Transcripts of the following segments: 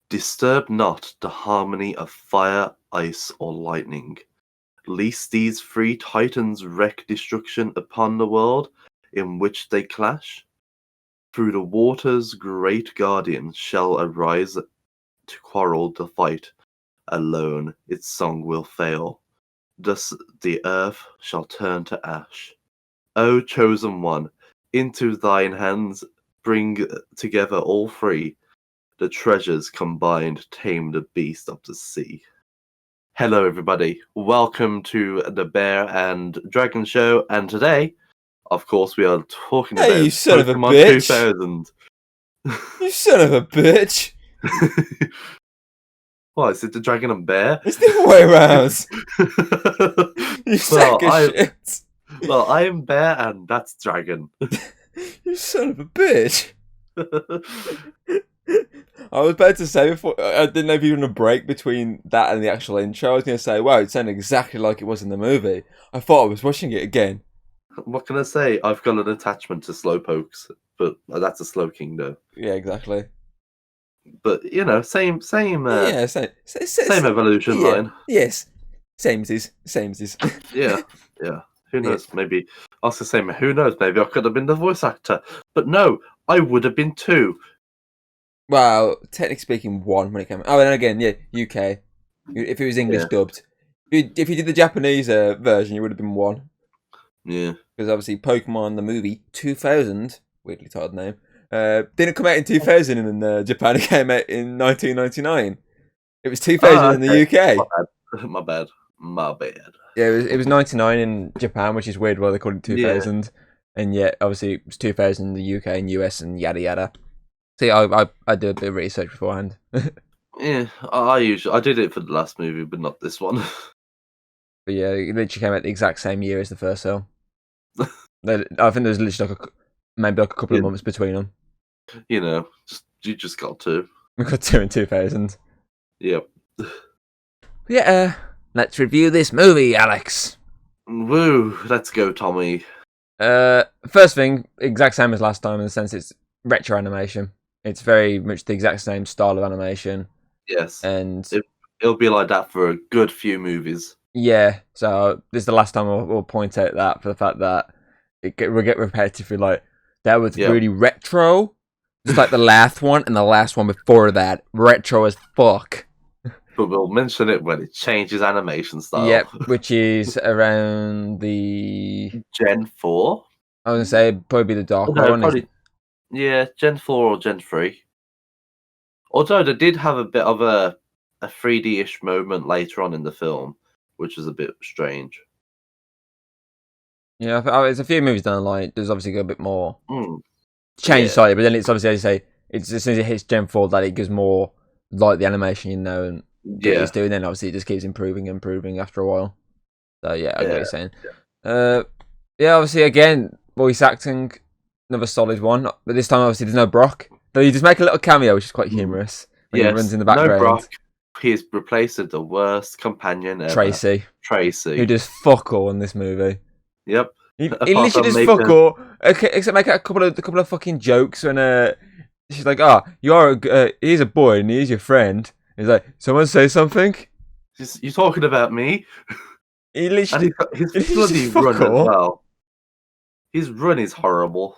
Disturb not the harmony of fire, ice, or lightning, lest these three titans wreak destruction upon the world in which they clash. Through the waters great guardians shall arise to quarrel the fight. Alone its song will fail. Thus the earth shall turn to ash. O chosen one, into thine hands bring together all three. The treasures combined tame the beast of the sea. Hello, everybody. Welcome to the Bear and Dragon Show. And today, of course, we are talking Hey, about you son of a Pokemon bitch. 2000. You son of a bitch! What, is it the Dragon and Bear? It's the other way around. You sack of shit. Well, I am Bear and that's Dragon. You son of a bitch. I was about to say before, I didn't know if you were going to break between that and the actual intro. I was going to say, wow, it sounded exactly like it was in the movie. I thought I was watching it again. What can I say? I've got an attachment to Slowpokes, but that's a Slowking though. Yeah, exactly. But you know, same same evolution line. Yes, samesies. Yeah. Who knows? Yeah. Maybe I was gonna say, who knows? Maybe I could have been the voice actor, but no, I would have been two. Well, technically speaking, one when it came. Oh, and again, yeah, UK. If it was English dubbed, if you did the Japanese version, you would have been one. Yeah. Because obviously, Pokémon The Movie 2000, weirdly titled name, didn't come out in 2000 in Japan. It came out in 1999. It was 2000 in the UK. My bad. Yeah, it was 99 in Japan, which is weird why they called it 2000. Yeah. And yet, obviously, it was 2000 in the UK and US and yada yada. See, I did a bit of research beforehand. Yeah, I did it for the last movie, but not this one. But yeah, it literally came out the exact same year as the first film. I think there's literally maybe a couple of months between them. You know, you just got two. We got two in 2000. Yep. Yeah, let's review this movie, Alex. Woo, let's go, Tommy. First thing, exact same as last time in the sense it's retro animation. It's very much the exact same style of animation. Yes. And it'll be like that for a good few movies. Yeah, so this is the last time we'll point out that for the fact that we'll get repetitive. Like, that was really retro. Just like the last one and the last one before that. Retro as fuck. But we'll mention it when it changes animation style. Yep, which is around the... Gen 4? I was going to say, probably the dark one. Probably... Yeah, Gen 4 or Gen 3. Although they did have a bit of a 3D-ish moment later on in the film, which was a bit strange. Yeah, there's a few movies down the line. There's obviously got a bit more change slightly, but then it's obviously, as you say, it's as soon as it hits Gen 4 that it gives more like the animation, and it's doing. Then obviously it just keeps improving after a while. So yeah, I get what you're saying. Yeah, obviously again, voice acting, another solid one. But this time obviously there's no Brock. Though you just make a little cameo, which is quite humorous. When he runs in the background. No Brock. He's replaced with the worst companion ever. Tracy. Who does fuck all in this movie. Yep. He literally does fuck all. Okay, except make a couple of fucking jokes when she's like, he's a boy and he's your friend. He's like, someone say something? You talking about me? He literally... And his bloody run as well. His run is horrible.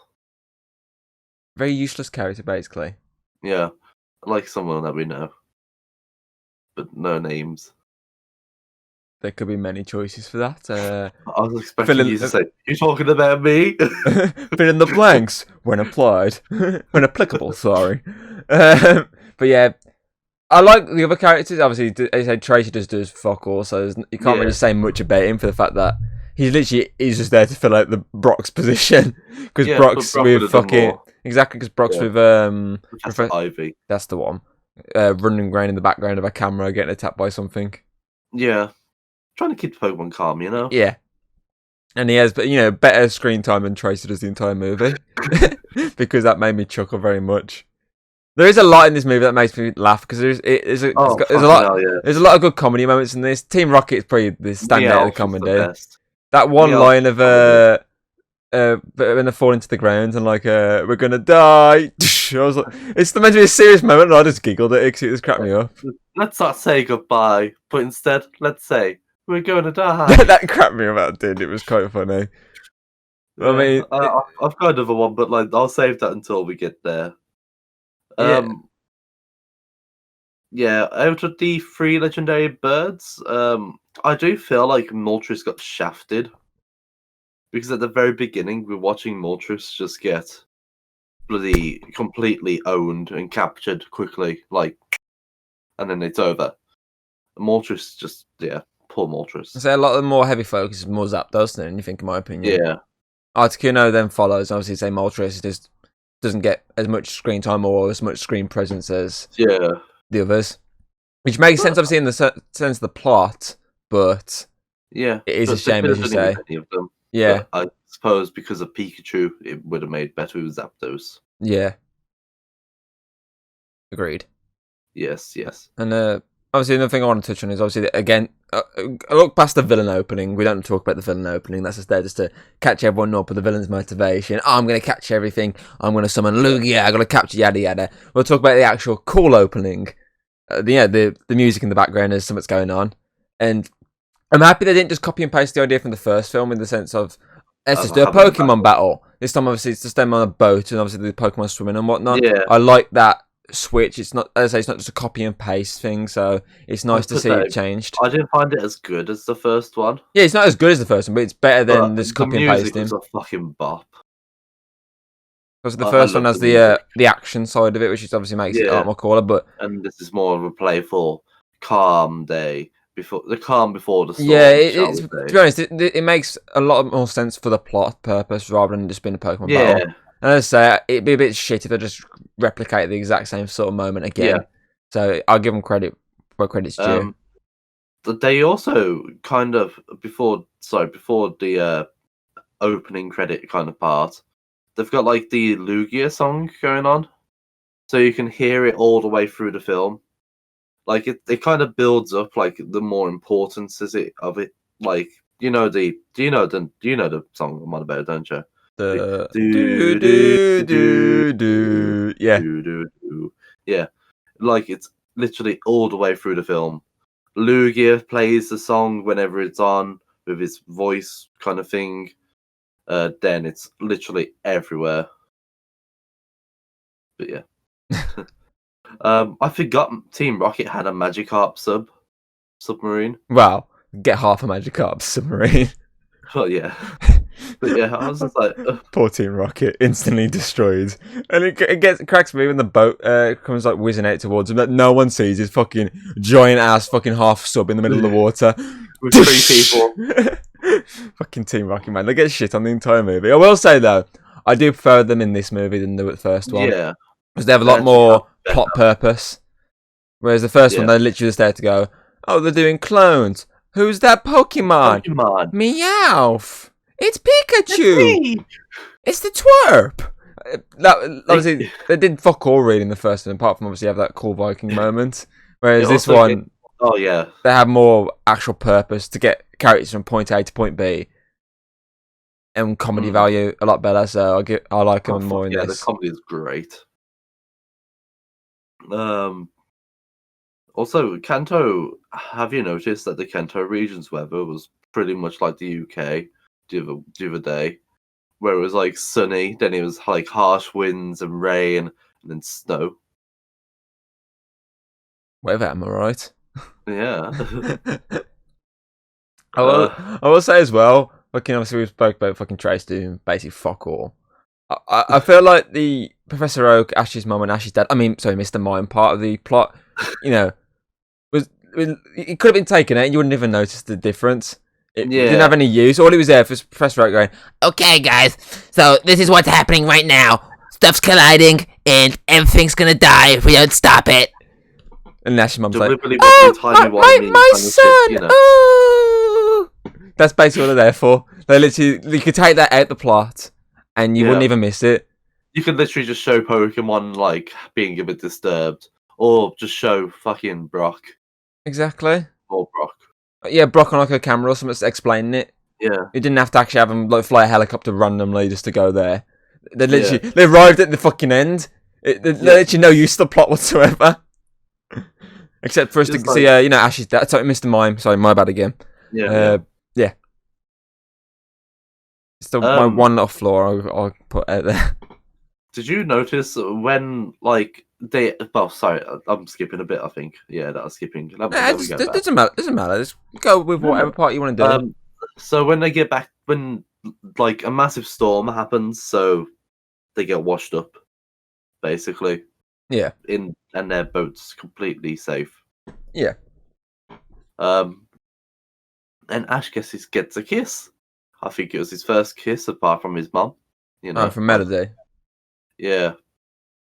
Very useless character, basically. Yeah. Like someone that we know. But no names. There could be many choices for that. I was expecting you to say, "You talking about me?" Fill in the blanks when applied, when applicable. Sorry, but yeah, I like the other characters. Obviously, as I said, Tracy just does fuck all, so you can't really say much about him for the fact that he's just there to fill out the Brock's position because Brock's with fucking exactly because Brock's with Ivy. That's the one. Running around in the background of a camera, getting attacked by something. Yeah. Trying to keep the Pokemon calm, you know? Yeah. And he has, better screen time than Tracer does the entire movie. Because that made me chuckle very much. There is a lot in this movie that makes me laugh, because there's a lot of good comedy moments in this. Team Rocket's probably the standout of the comedy. That one line of but when they fall into the ground and like, we're gonna die. I was like, it's meant to be a serious moment, and I just giggled at it because it just cracked me up. Let's not say goodbye, but instead, let's say we're going to die. That cracked me up, dude. It was quite funny. Yeah, I mean, I've got another one, but like I'll save that until we get there. Yeah, out of the 3 legendary birds, I do feel like Moltres got shafted. Because at the very beginning, we're watching Moltres just get bloody completely owned and captured quickly, like, and then it's over. Moltres just, poor Moltres. So a lot of the more heavy focus is more Zapdos than anything, in my opinion. Yeah. Articuno then follows, obviously, say Moltres just doesn't get as much screen time or as much screen presence as the others. Which makes sense, obviously, in the sense of the plot, but it is a shame, as you say. Of them. Yeah. But I suppose because of Pikachu, it would have made better with Zapdos. Yeah. Agreed. Yes. And obviously, another thing I want to touch on is obviously, again, I look past the villain opening. We don't talk about the villain opening. That's just there just to catch everyone up with the villain's motivation. I'm going to catch everything. I'm going to summon Lugia. I'm going to capture yada yada. We'll talk about the actual cool opening. The music in the background as something's going on. And I'm happy they didn't just copy and paste the idea from the first film in the sense of, let's just do a Pokemon battle. This time, obviously, it's just them on a boat and obviously the Pokemon swimming and whatnot. Yeah. I like that switch. It's not, as I say, it's not just a copy and paste thing, so it's nice to see it changed. I didn't find it as good as the first one. Yeah, it's not as good as the first one, but it's better than just copy and pasting. The music was a fucking bop. Because the first one has the action side of it, which obviously makes it a lot more cooler. And this is more of a playful, calm day before the storm. Yeah, to be honest, it makes a lot more sense for the plot purpose rather than just being a Pokemon battle. And as I say, it'd be a bit shit if they just replicate the exact same sort of moment again. Yeah. So I'll give them credit where credit's due. They also kind of before the opening credit kind of part, they've got like the Lugia song going on, so you can hear it all the way through the film. Like it kind of builds up, like the more importance of it. Like do you know the song I'm on about, don't you? Yeah, like it's literally all the way through the film. Lugia plays the song whenever it's on with his voice kind of thing. Then it's literally everywhere. But yeah. I forgot Team Rocket had a Magikarp submarine. Wow, get half a Magikarp submarine. Well, yeah. But yeah, I was just like... Poor Team Rocket, instantly destroyed. And it cracks me when the boat comes like whizzing out towards him that no one sees his fucking giant-ass fucking half sub in the middle of the water. With 3 people. Fucking Team Rocket, man. They get shit on the entire movie. I will say, though, I do prefer them in this movie than the first one. Yeah. Because they have a lot more plot purpose. Whereas the first one, they're literally just there to go, oh, they're doing clones. Who's that Pokemon? Meowth. It's Pikachu. It's the twerp. Obviously, they did fuck all really in the first one, apart from obviously have that cool Viking moment. Whereas this one, they have more actual purpose to get characters from point A to point B, and comedy value a lot better. So I like them more in this. Yeah, the comedy is great. Also, Kanto, have you noticed that the Kanto region's weather was pretty much like the UK the other day, where it was like sunny, then it was like harsh winds and rain, and then snow. Whatever, am I right? Yeah. I will say as well, fucking obviously we spoke about fucking Trace doing basically fuck all. I feel like the Professor Oak, Ash's mum and Ash's dad, Mr. Mime part of the plot, it could have been taken out and you wouldn't even notice the difference. It didn't have any use. All it was there for Professor Oak going, okay guys, so this is what's happening right now. Stuff's colliding and everything's gonna die if we don't stop it. And Ash's mum's like, my son! Oh! That's basically what they're there for. They literally, you could take that out the plot and you wouldn't even miss it. You could literally just show Pokemon like being a bit disturbed, or just show fucking Brock. Exactly. Or Brock. Yeah, Brock on like a camera or something explaining it. Yeah. You didn't have to actually have them like fly a helicopter randomly just to go there. They arrived at the fucking end. They literally no use to the plot whatsoever. Except for us to see, Ash's dad. Sorry, Mr. Mime. Sorry, my bad again. Yeah. It's my one little flaw I'll put out there. Did you notice when, like, they... Well, sorry, I'm skipping a bit, I think. Yeah, that was skipping. It doesn't matter. Just go with whatever part you want to do. So when they get back... When, like, a massive storm happens, so they get washed up, basically. Yeah. And their boat's completely safe. Yeah. And Ash gets a kiss. I think it was his first kiss, apart from his mum. From Melody. Yeah.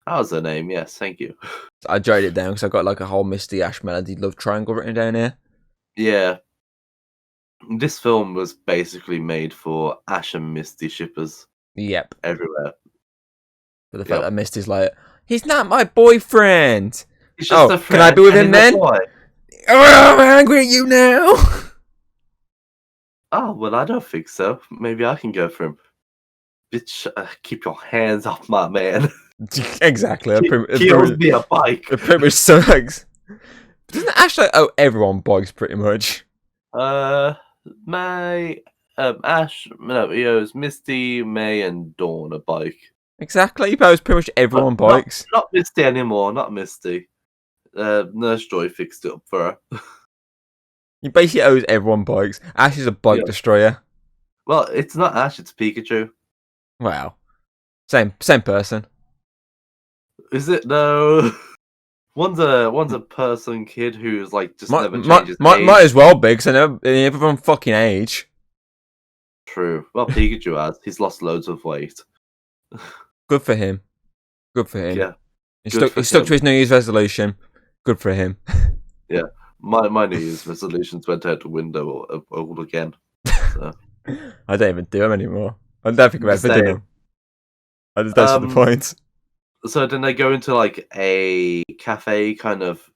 That was her name, yes, thank you. I jotted it down because I've got like a whole Misty Ash Melody love triangle written down here. Yeah. This film was basically made for Ash and Misty shippers. Yep. Everywhere. For the fact that Misty's like, he's not my boyfriend. He's just a friend. Can I be with him then? Oh, I'm angry at you now. Oh, well, I don't think so. Maybe I can go for him. Bitch, keep your hands off my man. Exactly. He owes me a bike. It pretty much sucks. Doesn't Ash like owe everyone bikes pretty much? Ash, no, he owes Misty, May, and Dawn a bike. Exactly. He owes pretty much everyone bikes. Not Misty anymore. Not Misty. Nurse Joy fixed it up for her. He basically owes everyone bikes. Ash is a bike destroyer. Well, it's not Ash, it's Pikachu. Wow. Same person. Is it? No. One's a person kid who's like just never changes age. Might as well be, because I know everyone fucking age. True. Well, Pikachu has. He's lost loads of weight. Good for him. Yeah. He stuck to his New Year's resolution. Good for him. Yeah. My New Year's resolutions went out the window all again. So. I don't even do them anymore. I don't think I've ever done them. That's the point. So then they go into like a cafe kind of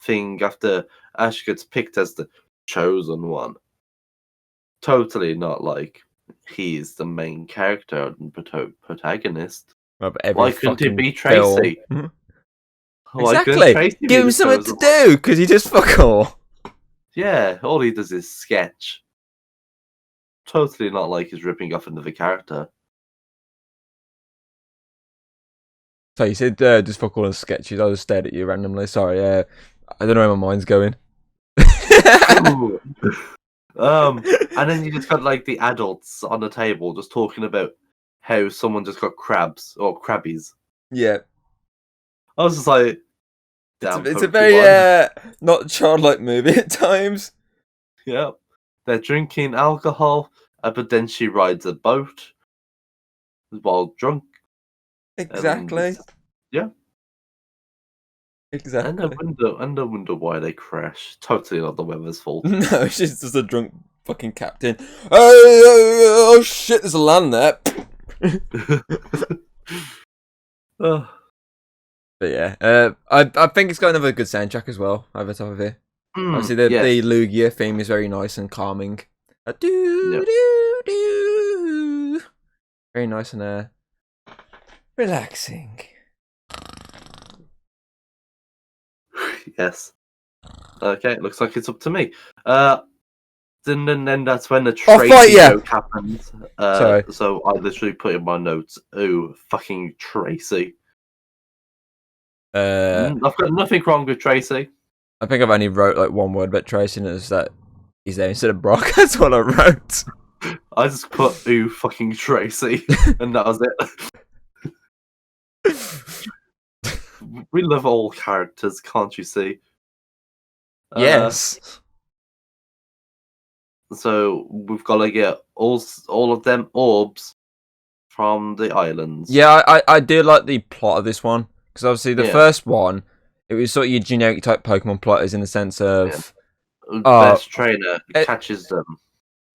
thing after Ash gets picked as the chosen one. Totally not like he's the main character and protagonist. Well, why couldn't it be Tracy? Exactly. Give him something to do, because he just fuck all. Yeah, all he does is sketch. Totally not like he's ripping off another character. So you said just fuck all and sketches. I just stared at you randomly. Sorry, I don't know where my mind's going. And then you just got like the adults on the table just talking about how someone just got crabs or crabbies. Yeah. I was just like, it's a very not childlike movie at times. Yeah. They're drinking alcohol, but then she rides a boat while drunk. Exactly. Yeah. Exactly. And I wonder why they crash. Totally not the weather's fault. No, she's just a drunk fucking captain. Oh shit, there's a land there. Oh. But yeah, I think it's got another good soundtrack as well over top of it. Obviously, the Lugia theme is very nice and calming. Very nice and relaxing. Yes. Okay, looks like it's up to me. Then that's when the Tracy joke happens. Sorry. So I literally put in my notes, "Ooh, fucking Tracy." I've got nothing wrong with Tracy. I think I've only wrote like one word about Tracy, and it's that he's there instead of Brock. That's what I wrote. I just put "Ooh, fucking Tracy," and that was it. We love all characters, can't you see? Yes. So we've got to get all of them orbs from the islands. Yeah, I do like the plot of this one, because obviously the first one, it was sort of your generic type Pokemon plot, is in the sense of best trainer catches them.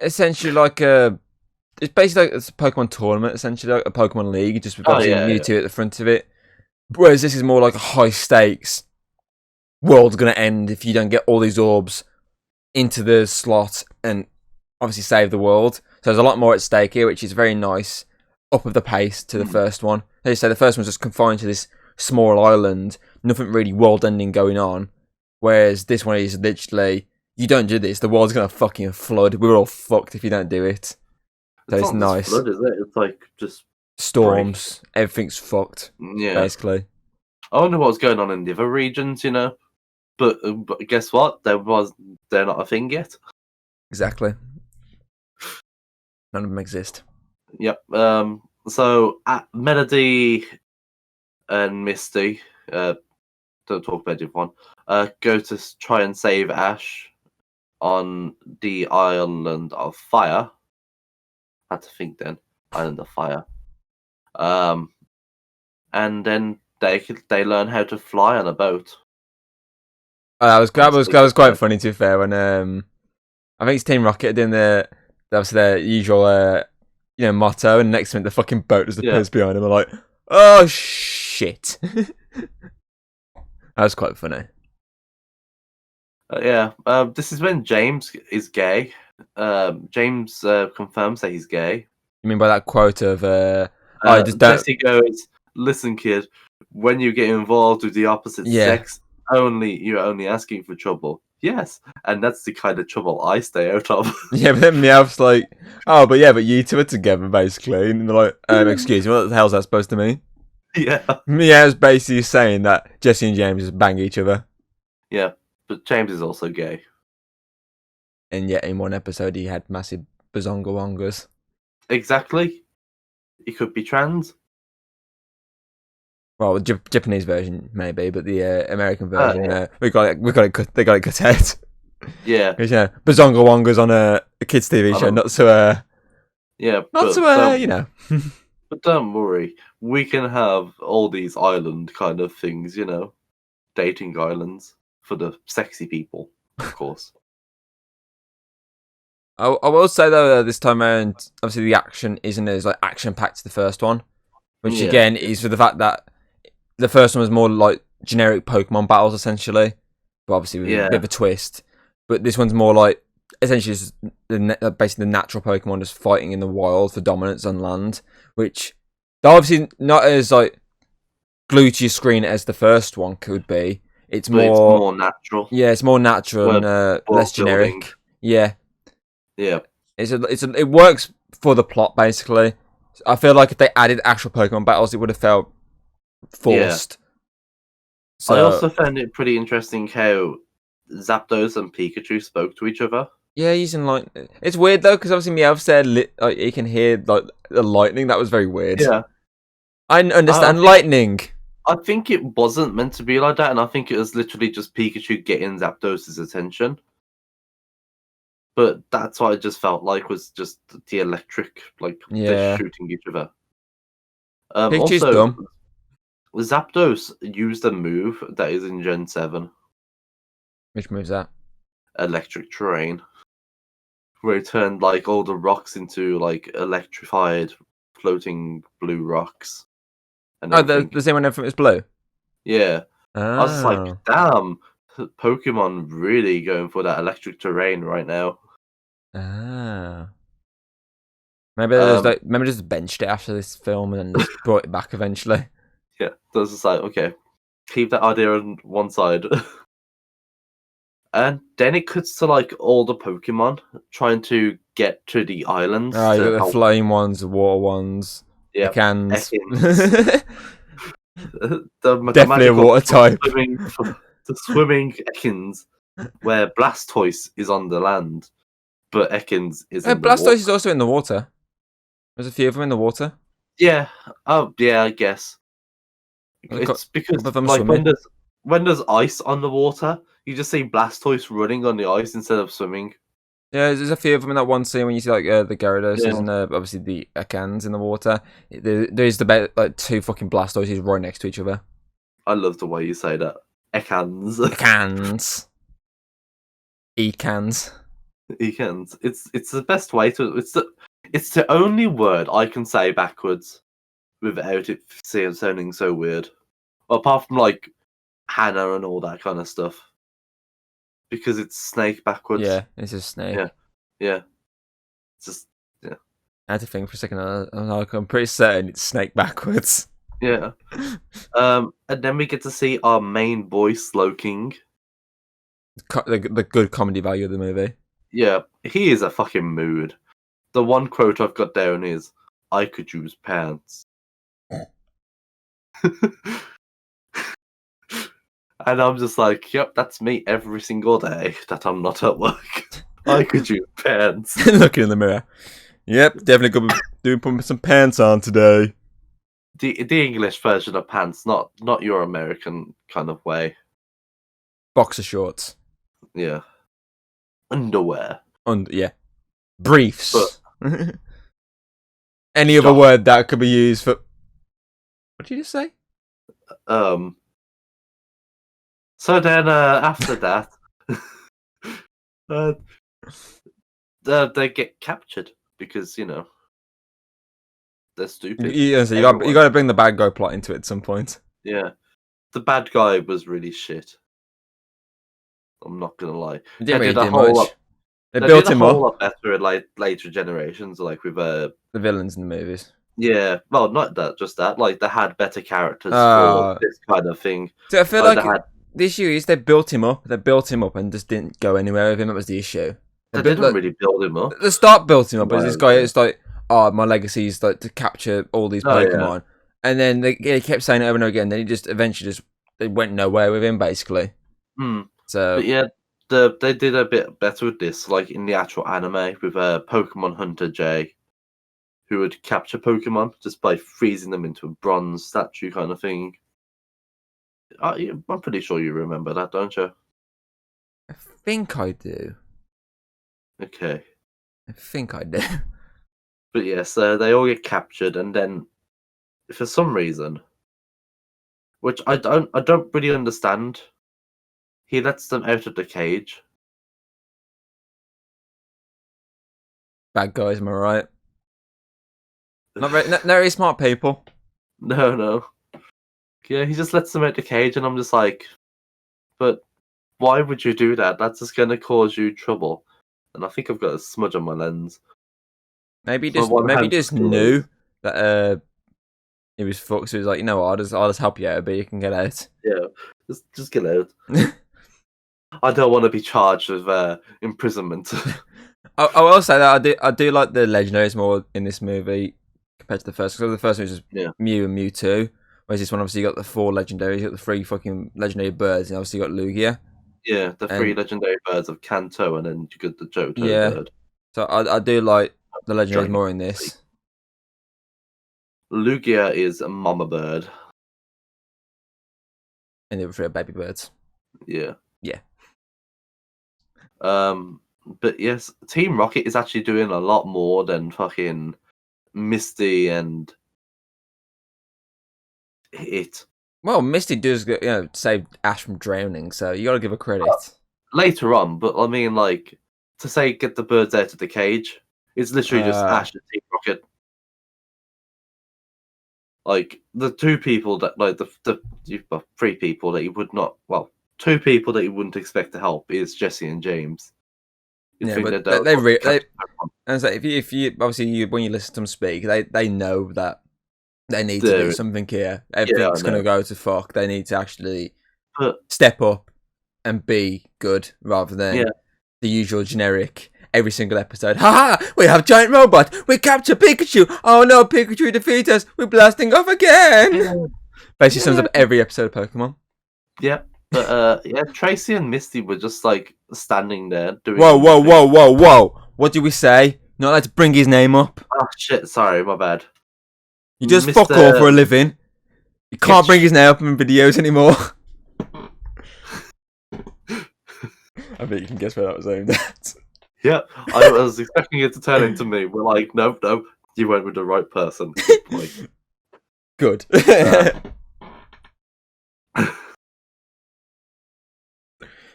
Essentially, like it's basically like it's a Pokemon tournament, essentially like a Pokemon League, just with obviously Mewtwo at the front of it. Whereas this is more like a high stakes. World's gonna end if you don't get all these orbs into the slot, and obviously save the world. So there's a lot more at stake here, which is very nice, up of the pace to the first one. As you say, the first one's just confined to this small island, nothing really world-ending going on. Whereas this one is literally, you don't do this, the world's gonna fucking flood. We're all fucked if you don't do it. So it's not nice. Flood, is it? It's like just storms, everything's fucked. Yeah, basically. I wonder what's going on in the other regions, But guess what? They're not a thing yet. Exactly. None of them exist. Yep. So Melody and Misty, don't talk about the one. Go to try and save Ash on the island of fire. I had to think then. Island of fire. And then they learn how to fly on a boat. That was quite funny, to be fair. When I think it's Team Rocket doing that was their usual motto, and next minute the fucking boat just appears behind them. I'm like, oh shit. That was quite funny. This is when James is gay. James confirms that he's gay. You mean by that quote of Jesse goes, "Listen, kid, when you get involved with the opposite sex, you're only asking for trouble." Yes, and that's the kind of trouble I stay out of. Yeah, but then Meowth's like, "Oh, but you two are together, basically," and they're like, "Excuse me, what the hell's that supposed to mean?" Yeah, Meowth's basically saying that Jesse and James just bang each other. Yeah, but James is also gay. And yet, in one episode, he had massive bazonga-wongas. Exactly. He could be trans. Well, the Japanese version maybe, but the American version, we got it cut. They got it cut out. Yeah, because bazonga-wongas on a kids' TV show, not so. But don't worry, we can have all these island kind of things, dating islands for the sexy people, of course. I will say though, this time around, obviously the action isn't as action packed as the first one, which again is for the fact that the first one was more like generic Pokemon battles essentially, but obviously with a bit of a twist. But this one's more like essentially just basically the natural Pokemon just fighting in the wild for dominance on land, which they're obviously not as glued to your screen as the first one could be. It's more natural. Yeah, it's more natural and less generic. Yeah. Yeah. It works for the plot basically. I feel like if they added actual Pokemon battles, it would have felt forced. Yeah. So, I also found it pretty interesting how Zapdos and Pikachu spoke to each other. Yeah, using lightning. It's weird though, because obviously Meowth said he can hear the lightning. That was very weird. Yeah, I understand lightning. I think it wasn't meant to be like that, and I think it was literally just Pikachu getting Zapdos' attention. But that's what I just felt like was just the electric, they're shooting each other. Pikachu's dumb. Zapdos used a move that is in Gen 7. Which move's that? Electric Terrain. Where it turned all the rocks into electrified floating blue rocks. And the same one everything is blue? Yeah. I was like, damn, Pokemon really going for that electric terrain right now. Maybe maybe just benched it after this film and just brought it back eventually. Yeah, that's just okay, keep that idea on one side. And then it cuts to all the Pokemon trying to get to the islands. Oh, you got the flame ones, the water ones, the cans. Definitely a water type. The swimming Ekans, where Blastoise is on the land, but Ekans is in the water. Blastoise is also in the water. There's a few of them in the water. Yeah. Oh, yeah, I guess. It's because when there's ice on the water, you just see Blastoise running on the ice instead of swimming. Yeah, there's a few of them in that one scene when you see the Gyarados and obviously the Ekans in the water. There's two fucking Blastoises right next to each other. I love the way you say that. Ekans. Ekans. Ekans. Ekans. It's the best way to. It's the only word I can say backwards without it sounding so weird. Apart from Hannah and all that kind of stuff. Because it's snake backwards. Yeah, it's a snake. Yeah. just yeah. I had to think for a second. I'm pretty certain it's Snake backwards. Yeah. And then we get to see our main boy, Slowking. The good comedy value of the movie. Yeah, he is a fucking mood. The one quote I've got down is, "I could use pants." And I'm just like, yep, that's me every single day that I'm not at work. I could use pants. Looking in the mirror. Yep, definitely gonna be putting some pants on today. The English version of pants, not your American kind of way. Boxer shorts. Yeah. Underwear. Yeah. Briefs. But, any other word that could be used for... What did you just say? So then, after that, they get captured because, you know, they're stupid. Yeah, so you got to bring the bad guy plot into it at some point. Yeah. The bad guy was really shit. I'm not gonna lie. They didn't really do much. They built him up. A lot better in like later generations, like with the villains in the movies. Yeah, well, not that, just that. Like they had better characters for this kind of thing. So I feel like the issue is they built him up. They built him up and just didn't go anywhere with him. That was the issue. They didn't really build him up. The start built him up as this guy. It's like, oh, my legacy is like to capture all these Pokemon, and then they kept saying it over and over again. Then he just eventually they went nowhere with him, basically. So but yeah, they did a bit better with this, like in the actual anime with Pokemon Hunter J, who would capture Pokemon just by freezing them into a bronze statue kind of thing. I'm pretty sure you remember that, don't you? I think I do. Okay. I think I do. But yes, they all get captured, and then for some reason, which I don't really understand, he lets them out of the cage. Bad guys, am I right? Not very smart people. No. Yeah, he just lets them out the cage, and I'm just like, but why would you do that? That's just going to cause you trouble. And I think I've got a smudge on my lens. Maybe just knew that it was fucked. So he was like, you know what, I'll just help you out, but you can get out. Yeah, just get out. I don't want to be charged with imprisonment. I will say that I do like the legendaries more in this movie compared to the first. Because the first one was just Mew and Mewtwo, whereas this one obviously you got the 4 legendaries, you got the 3 fucking legendary birds, and obviously you got Lugia. Yeah, the 3 legendary birds of Kanto, and then you got the Johto bird. So I do like the legendaries more in this. Lugia is a mama bird. And the other 3 are baby birds. Yeah. Yeah. But yes, Team Rocket is actually doing a lot more than fucking Misty and it. Well, Misty does save Ash from drowning, so you gotta give her credit. Later on, but I mean, like, to say get the birds out of the cage, it's literally just Ash and Team Rocket. Like, the 2 people that, like, the 3 people that you would not, well, 2 people that you wouldn't expect to help is Jesse and James. But and so if you obviously when you listen to them speak, they know that they need to do something here. Everything's gonna go to fuck. They need to actually step up and be good rather than the usual generic every single episode. Ha ha! We have giant robot. We capture Pikachu. Oh no, Pikachu defeat us. We're blasting off again. Basically sums up every episode of Pokemon. Yeah. But Tracy and Misty were just like standing there doing. Whoa! What do we say? Not allowed to bring his name up. Oh shit! Sorry, my bad. You just fuck off for a living. You can't bring his name up in videos anymore. I bet you can guess where that was aimed at. Yeah, I was expecting it to turn into me. We're like, no, you went with the right person. Good.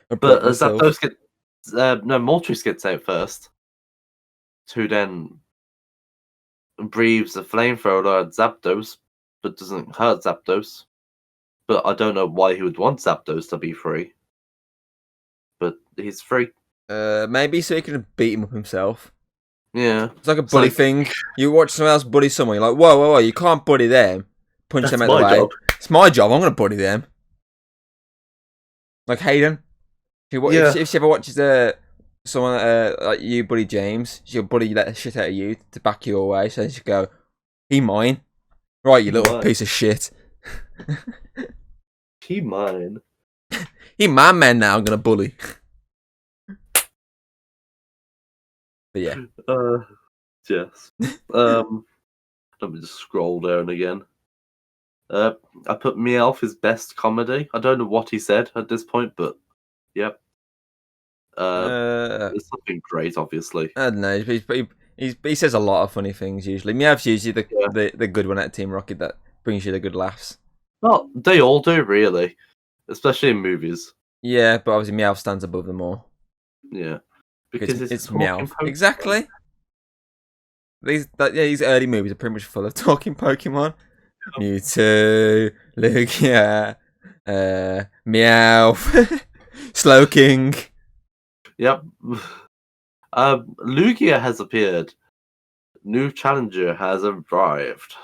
But Zapdos Moltres gets out first, who then breathes a flamethrower at Zapdos, but doesn't hurt Zapdos. But I don't know why he would want Zapdos to be free. But he's free. Maybe so he can beat him up himself. Yeah. It's like a bully thing. You watch someone else bully someone, you're like, whoa, you can't bully them. Punch them out the way. Job. It's my job, I'm going to bully them. Like Hayden. If she ever watches someone like you bully James, she'll bully the shit out of you to back you away. So then she'll go, he mine. Right, you little piece of shit. He mine. He my man now, I'm going to bully. But yeah. Yes. Let me just scroll down again. I put Meowth as best comedy. I don't know what he said at this point, but yep. It's something great, obviously. I don't know. He says a lot of funny things usually. Meowth's usually the good one at Team Rocket that brings you the good laughs. Well, they all do, really. Especially in movies. Yeah, but obviously Meowth stands above them all. Yeah. Because it's Meowth. Exactly. These early movies are pretty much full of talking Pokemon. Mewtwo, Lugia, Meowth, Slowking. Yep. Lugia has appeared. New challenger has arrived.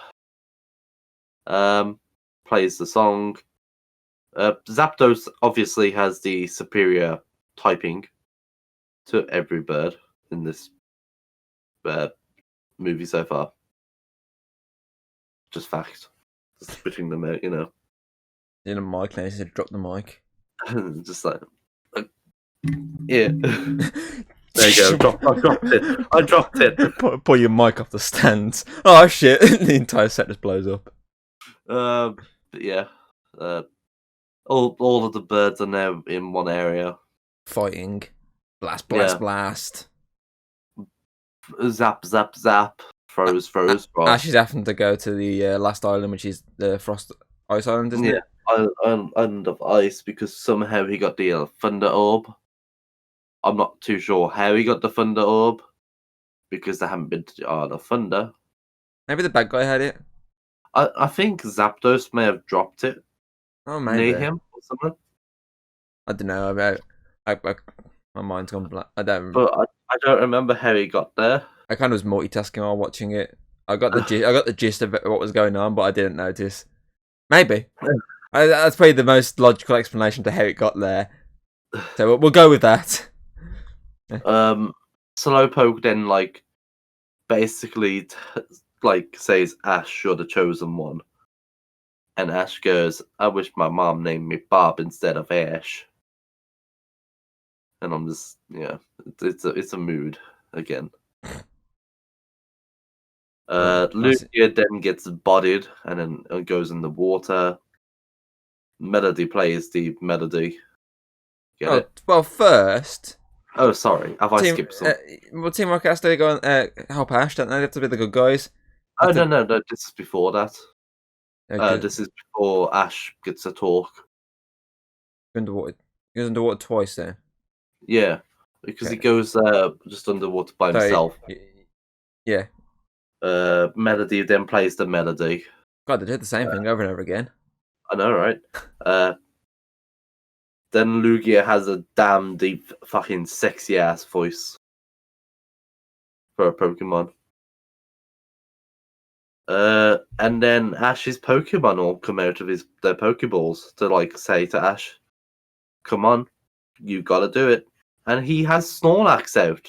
Plays the song. Zapdos obviously has the superior typing to every bird in this movie so far. Just fact. Just spitting them out, you know. In a mic now, he said drop the mic. Just like yeah. There you go. I dropped it. Pull your mic off the stand. Oh shit! The entire set just blows up. But yeah. All of the birds are now in one area. Fighting. Blast. Zap. Froze. Ash is having to go to the last island, which is the Frost Ice Island, isn't it? Yeah, Island of Ice, because somehow he got the Thunder Orb. I'm not too sure how he got the Thunder Orb, because they haven't been to the Thunder. Maybe the bad guy had it. I think Zapdos may have dropped it. Oh, maybe. Near him or something. I don't know. My mind's gone blank. I don't. But I don't remember how he got there. I kind of was multitasking while watching it. I got the gist of what was going on, but I didn't notice. Maybe. That's probably the most logical explanation to how it got there. So we'll go with that. Slowpoke then basically says Ash, you're the chosen one, and Ash goes, I wish my mom named me Bob instead of Ash. And I'm just it's a mood again. Lugia then gets bodied and then goes in the water. Melody plays the melody. Get it? Well, first. Oh, sorry. Have I skipped something? Team Rocket has to go and help Ash, don't they? They have to be the good guys. Oh, no. This is before that. Okay. This is before Ash gets a talk. Underwater. He goes underwater twice then. Yeah, because he goes just underwater by himself. Yeah. Melody then plays the melody. God, they did the same thing over and over again. I know, right? Then Lugia has a damn deep, fucking sexy ass voice for a Pokemon. And then Ash's Pokemon all come out of their Pokeballs to say to Ash, "Come on, you gotta do it." And he has Snorlax out.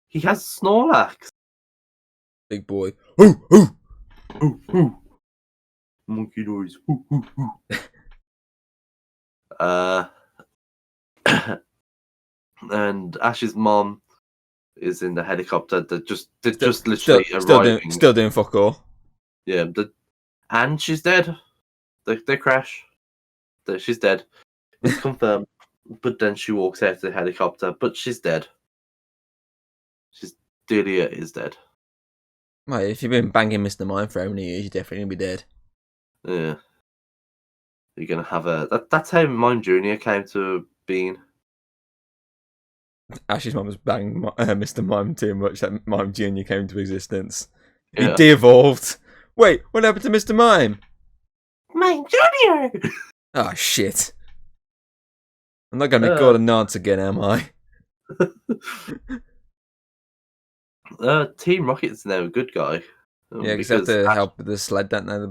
He has Snorlax. Big boy. Ooh, ooh. Ooh, ooh. Monkey noise. Ooh, ooh, ooh. And Ash's mom is in the helicopter. They're just literally arriving. Still doing fuck all. Yeah, and she's dead. They crash. She's dead. It's confirmed. But then she walks out of the helicopter, but she's dead. Delia is dead. Well, if you've been banging Mr. Mime for how many years, you're definitely gonna be dead. Yeah. You're gonna have that's how Mime Jr. came to being. Ash's mum was banging Mr. Mime too much that Mime Jr. came into existence. Yeah. He de-evolved. Wait, what happened to Mr. Mime? Mime Jr. Oh shit. I'm not gonna be called a nonce again, am I? Team Rocket's now a good guy. Yeah, because they have to help with the sled, don't they?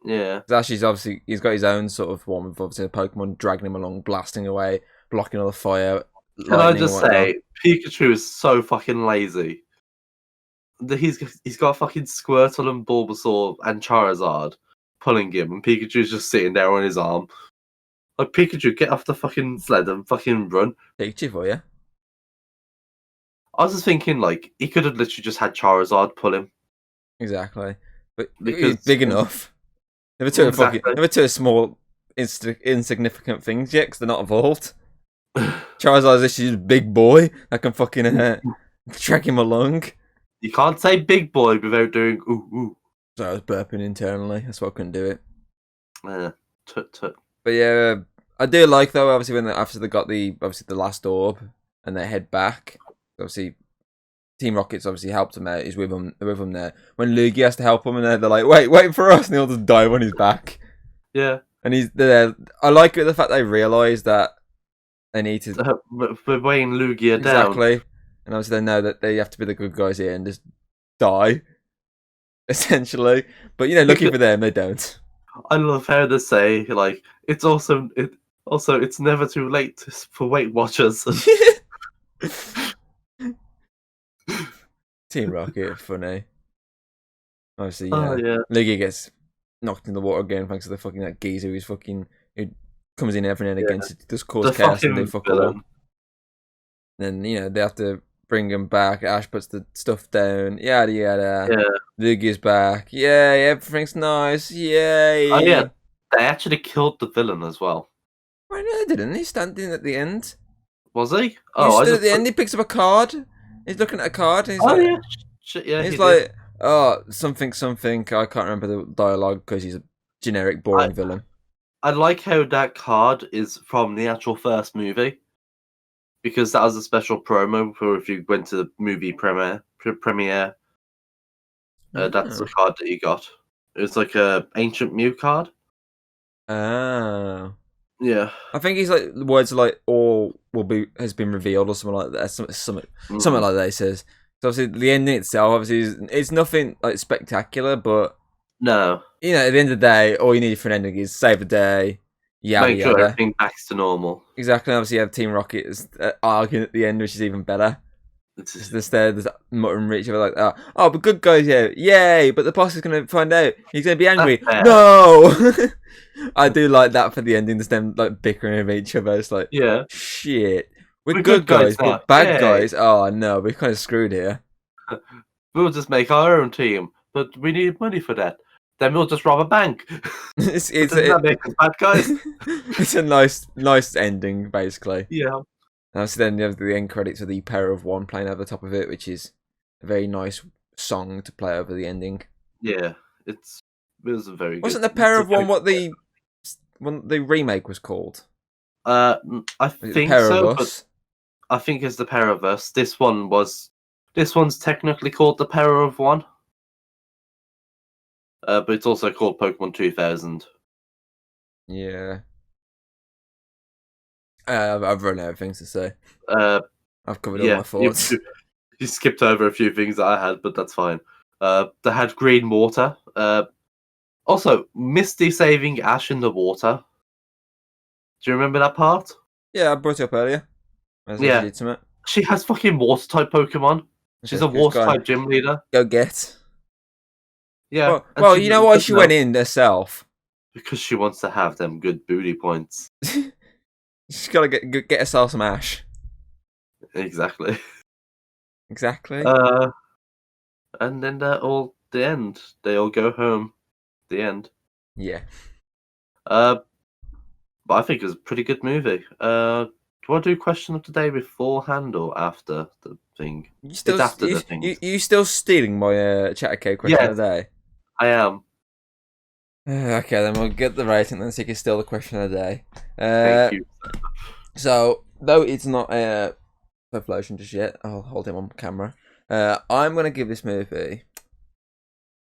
Yeah. Ash's obviously, he's got his own sort of one with obviously a Pokemon dragging him along, blasting away, blocking all the fire. Can I just say, Pikachu is so fucking lazy. He's got fucking Squirtle and Bulbasaur and Charizard pulling him, and Pikachu's just sitting there on his arm. Like, Pikachu, get off the fucking sled and fucking run. Pikachu for you. I was just thinking, like, he could have literally just had Charizard pull him. Exactly. But he's big enough. Never two small, insignificant things yet, because they're not evolved. Charizard's actually a big boy that can fucking drag him along. You can't say big boy without doing ooh ooh. So I was burping internally. That's why I couldn't do it. Tut tut. But yeah, I do like though. Obviously, after they got the last orb and they head back. Obviously, Team Rocket's obviously helped him out. He's with him there. When Luigi has to help him, and they're like, "Wait for us!" and he'll just dive on his back. Yeah, and he's there. I like it the fact they realise that they need to. We're weighing Lugia down. Exactly, and obviously they know that they have to be the good guys here and just die, essentially. But looking for them, they don't. I love how they say like it's never too late for Weight Watchers. Team Rocket, funny. Obviously, yeah. Luigi gets knocked in the water again thanks to the fucking that geezer who comes in every now and again to just cause chaos and do fuck all. Then they have to bring him back. Ash puts the stuff down. Yada yada. Yeah. Luigi's back. Yay! Everything's nice. Yay! Oh yeah, they actually killed the villain as well. Why no, they didn't? He's standing at the end. Was he? Oh, at the end. He picks up a card. He's looking at a card. And he's like, yeah. Shit, yeah. He's like, oh, something. I can't remember the dialogue because he's a generic, boring villain. I like how that card is from the actual first movie, because that was a special promo for if you went to the movie premiere. That's the card that you got. It's like a ancient Mew card. Oh. Yeah. I think he's like words like "all has been revealed" or something like that. Something like that. He says. So obviously, the ending itself, obviously, it's nothing like spectacular, but no. At the end of the day, all you need for an ending is save the day. Make sure everything backs to normal. Exactly. Obviously, you have Team Rocket arguing at the end, which is even better. There's muttering at each other like, "Oh, but good guys, yay!" But the boss is going to find out. He's going to be angry. No. I do like that for the ending. Just them like bickering with each other. It's like, shit. We're good guys, but bad guys. Oh no, we're kind of screwed here. We'll just make our own team, but we need money for that. Then we'll just rob a bank. That make us bad guys? It's a nice ending, basically. Yeah. And so then you have the end credits with the Power of One playing over the top of it, which is a very nice song to play over the ending. Yeah, it was a very. Wasn't the Power of One what the remake was called? I think so. But I think it's the Power of Us. This one's technically called the Power of One. But it's also called Pokemon 2000. Yeah. I've run out of things to say. I've covered all my thoughts. You skipped over a few things that I had, but that's fine. They had green water. Also, Misty saving Ash in the water. Do you remember that part? Yeah, I brought it up earlier. She has fucking water type Pokemon. She's a water type gym leader. Go get. Yeah. Well, you know why she went in herself? Because she wants to have them good booty points. She's got to get herself some Ash. Exactly. And then they're all the end. They all go home. The end. Yeah. But I think it was a pretty good movie. Do you want to do question of the day beforehand or after the thing? It's after the thing. You still stealing my Chattercake question of the day? I am. Okay, then we'll get the rating then so you can steal the question of the day. Thank you. So, though it's not a Typhlosion just yet, I'll hold him on camera. I'm going to give this movie...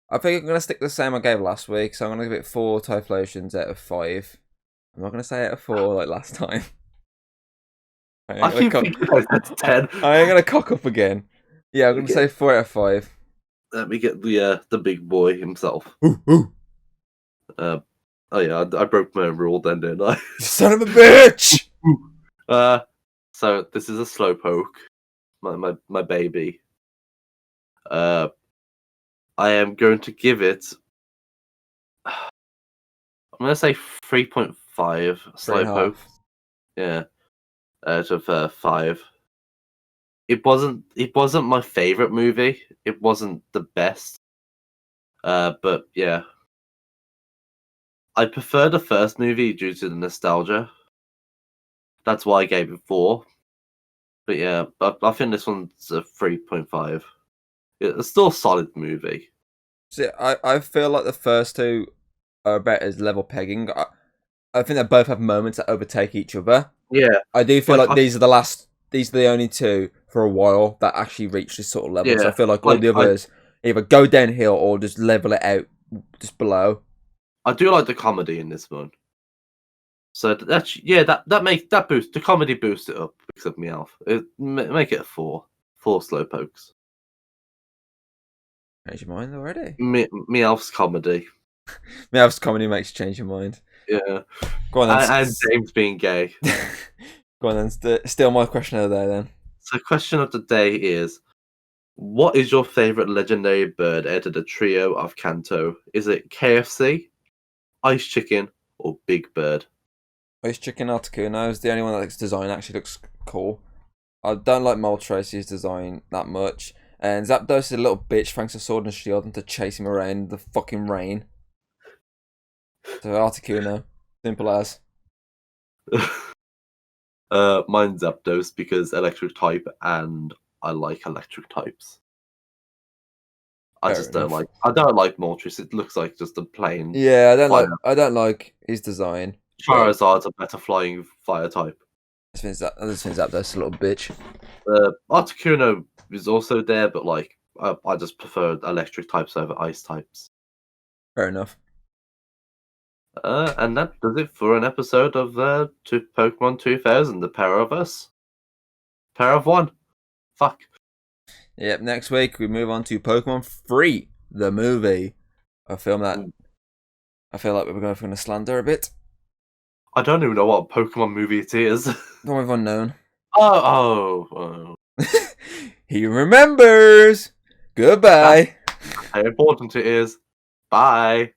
I think I'm going to stick the same I gave last week, so I'm going to give it 4 Typhlosions out of 5. I'm not going to say out of 4 like last time. I keep thinking that's 10. I'm going to cock up again. Yeah, I'm going to say 4 out of 5. Let me get the big boy himself. Ooh, ooh. Oh yeah, I broke my own rule then, didn't I? Son of a bitch! So this is a slowpoke, my baby. I am going to give it. I'm going to say 3.5 slowpoke. Yeah, out of 5. It wasn't my favorite movie. It wasn't the best. But yeah, I prefer the first movie due to the nostalgia. That's why I gave it 4. But yeah, I think this one's a 3.5. It's still a solid movie. See, I feel like the first two are about as level pegging. I think they both have moments that overtake each other. Yeah, I do feel like these are the only two for a while that actually reach this sort of level. Yeah, so I feel like all the others either go downhill or just level it out just below. I do like the comedy in this one. So that boost the comedy boosts it up because of Meowth. Make it a 4. 4 slowpokes. Change your mind already? Meowth's comedy. Meowth's comedy makes you change your mind. Yeah. Go on then. And James being gay. Go on then. Steal my question of the day then. So question of the day is, what is your favourite legendary bird out of the trio of Kanto? Is it KFC, Ice Chicken, or Big Bird? Ice Chicken Articuno is the only one that looks design actually looks cool. I don't like Moltres' design that much. And Zapdos is a little bitch thanks to Sword and Shield and to chase him around in the fucking rain. So Articuno. Simple as. Mine's Zapdos because electric type, and I like electric types. I don't like Moltres. It looks like just a plain. Yeah, I don't like his design. Charizard's a better flying fire type. I just think Zapdos a little bitch. Articuno is also there, but like I just prefer electric types over ice types. Fair enough. And that does it for an episode of Pokemon 2000, the Pair of Us. Pair of One. Fuck. Yep, next week we move on to Pokemon Free, the movie. A film that I feel like we're going to slander a bit. I don't even know what Pokemon movie it is. Don't have unknown. Oh. He remembers. Goodbye. How important it is. Bye.